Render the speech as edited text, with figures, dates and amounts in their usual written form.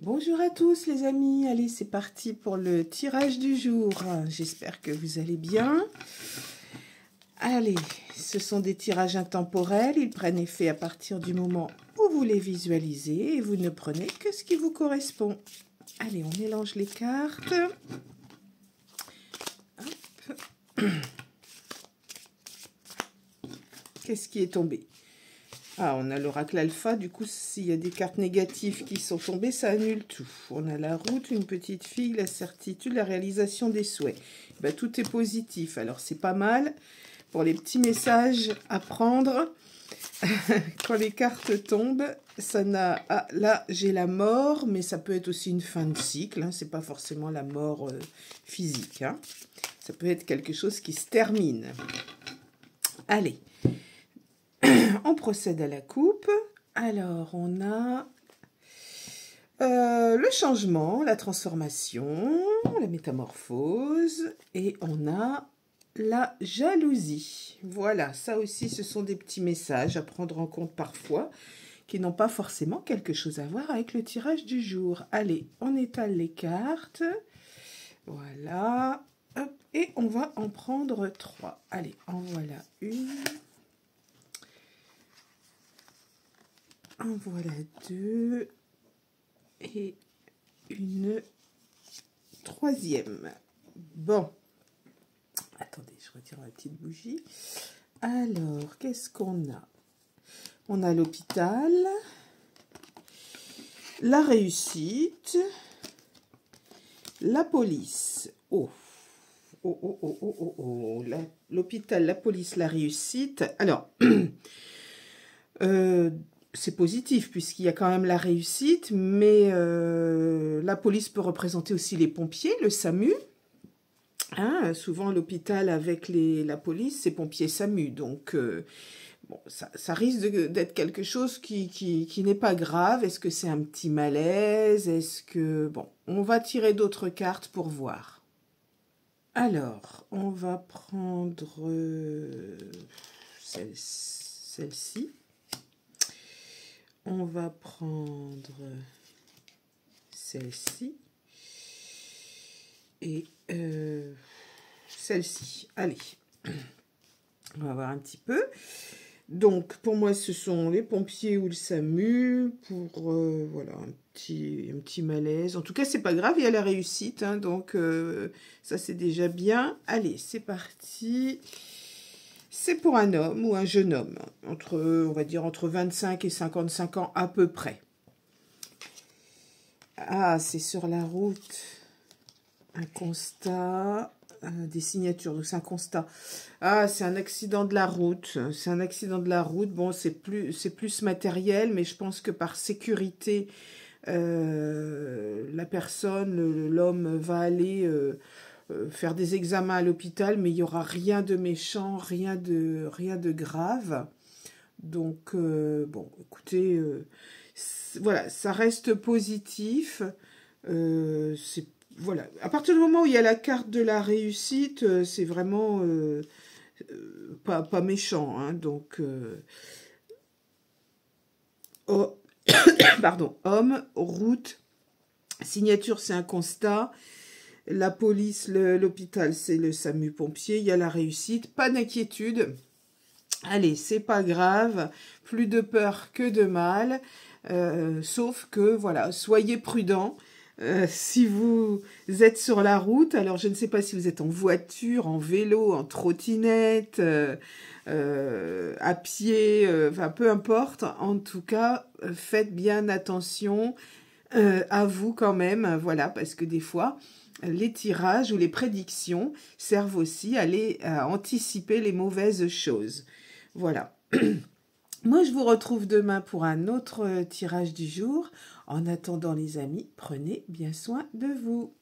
Bonjour à tous les amis, allez c'est parti pour le tirage du jour. J'espère que vous allez bien. Allez, ce sont des tirages intemporels, ils prennent effet à partir du moment où vous les visualisez et vous ne prenez que ce qui vous correspond. Allez, on mélange les cartes. Hop. Qu'est-ce qui est tombé? Ah, on a l'oracle alpha, du coup, s'il y a des cartes négatives qui sont tombées, ça annule tout. On a la route, une petite fille, la certitude, la réalisation des souhaits. Ben, tout est positif, alors c'est pas mal pour les petits messages à prendre. Quand les cartes tombent, ça n'a... Ah, là, j'ai la mort, mais ça peut être aussi une fin de cycle, hein, c'est pas forcément la mort physique. Hein. Ça peut être quelque chose qui se termine. Allez. On procède à la coupe. Alors, on a le changement, la transformation, la métamorphose et on a la jalousie. Voilà, ça aussi, ce sont des petits messages à prendre en compte parfois qui n'ont pas forcément quelque chose à voir avec le tirage du jour. Allez, on étale les cartes. Voilà. Hop, et on va en prendre 3. Allez, en voilà une. En voilà 2 et une troisième. Bon, attendez, je retire la petite bougie. Alors, qu'est-ce qu'on a? On a l'hôpital, la réussite, la police. Oh, oh, oh, oh, oh, oh, oh. L'hôpital, la police, la réussite. Alors, c'est positif puisqu'il y a quand même la réussite, mais la police peut représenter aussi les pompiers, le SAMU. Hein, souvent l'hôpital avec la police, c'est pompiers SAMU. Donc, bon, ça risque d'être quelque chose qui n'est pas grave. Est-ce que c'est un petit malaise? Est-ce que... Bon, on va tirer d'autres cartes pour voir. Alors, on va prendre celle-ci. On va prendre celle-ci et celle-ci. Allez, on va voir un petit peu. Donc, pour moi, ce sont les pompiers ou le SAMU pour, voilà, un petit malaise. En tout cas, c'est pas grave, il y a la réussite, hein, donc ça, c'est déjà bien. Allez, c'est parti. C'est pour un homme ou un jeune homme, on va dire entre 25 et 55 ans à peu près. Ah, c'est sur la route. Un constat, des signatures, donc c'est un constat. Ah, c'est un accident de la route. C'est un accident de la route. Bon, c'est plus matériel, mais je pense que par sécurité, la personne, l'homme va aller... faire des examens à l'hôpital, mais il n'y aura rien de méchant, rien de grave. Donc, bon, écoutez, voilà, ça reste positif. Voilà. À partir du moment où il y a la carte de la réussite, c'est vraiment pas méchant. Hein, donc, oh, pardon, homme, route, signature, c'est un constat. La police, l'hôpital, c'est le SAMU pompier. Il y a la réussite. Pas d'inquiétude. Allez, c'est pas grave. Plus de peur que de mal. Sauf que, voilà, soyez prudents. Si vous êtes sur la route, alors je ne sais pas si vous êtes en voiture, en vélo, en trottinette, à pied, enfin peu importe. En tout cas, faites bien attention à vous quand même. Voilà, parce que des fois... les tirages ou les prédictions servent aussi à anticiper les mauvaises choses. Voilà. Moi, je vous retrouve demain pour un autre tirage du jour. En attendant, les amis, prenez bien soin de vous.